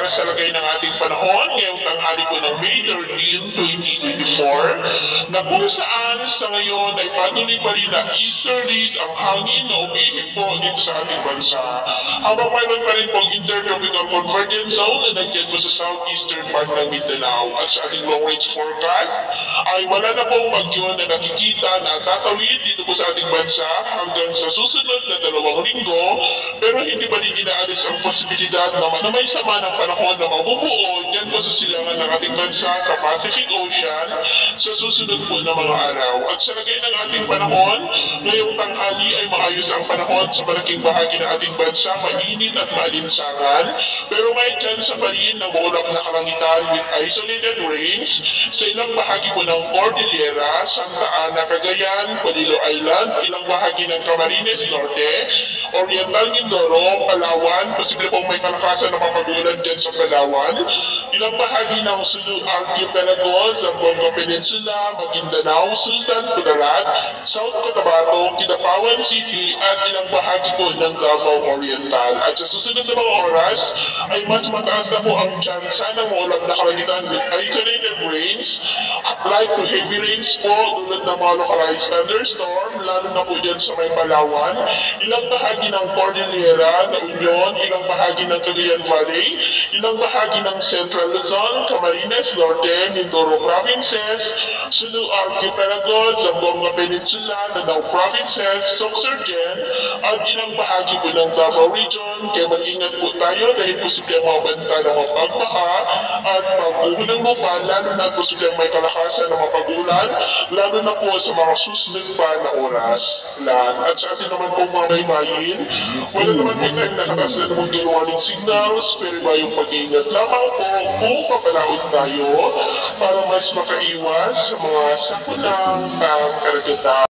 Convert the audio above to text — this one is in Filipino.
para sa lagay ng ating panahon ngayong tanghali po ng May 13, 2024 na kung saan sa ngayon ay patuloy pa rin na easterlies ang hangin na umihip po dito sa ating bansa. Habang mayroon pa rin pong intertropical convergence zone na nandiyan po sa southeastern part ng Mindanao at sa ating long range forecast ay wala na pong bagyo na nakikita na tatawid dito po sa ating bansa hanggang sa susunod na 2 linggo, pero hindi pa rin inaalis ang posibilidad na may sama ng panahon na mabubuo dyan po sa silangan ng ating bansa sa Pacific Ocean sa susunod po na mga araw. At sa lagay ng ating panahon, ngayong tanghali ay maayos ang panahon sa malaking bahagi ng ating bansa, mainit at maalinsangan, pero may chance pa rin ng maulap na kalangitan with isolated rains sa ilang bahagi po ng Cordillera, Santa Ana, Cagayan, Polillo Island, ilang bahagi ng Camarines Norte, Oriental Mindoro, Palawan, posible pong may kalakasan na mapagulan dyan sa Palawan, ilang bahagi ng Sulu Archipelago, Zamboanga Peninsula, Maguindanao, Sultan Kudarat, South Cotabato, Kidapawan City, at ilang bahagi po ng Davao Oriental. At sa susunod na mga oras, ay mas mataas na po ang tsansa ng maulap na kalangitan with isolated rains, applied to heavy rains po, tulad ng mga localized thunderstorm, lalo na po dyan sa may Palawan, ilang bahagi ng Cordillera, na Union, ilang bahagi ng Cagayan Valley, ilang bahagi ng Central Luzon, Camarines Norte, Mindoro Provinces, Sulu Archipelago, Zamboanga Peninsula, Lanao Provinces, Sorsogon, at ilang bahagi po ng Davao Region. Kaya mag-ingat po tayo dahil posible ang mga banta ng mapagbaha at pagbuho ng lupa, lalo na posible ang may kalakasan ng mapagulan, lalo na po sa mga susunod pa na oras. At sa atin naman po mga baybayin, wala naman po tayong nakataas na namang warning signals, pero ba yung pag-iingat lamang po kung papalaod tayo para mas makaiwas sa mga sakunang karagatan.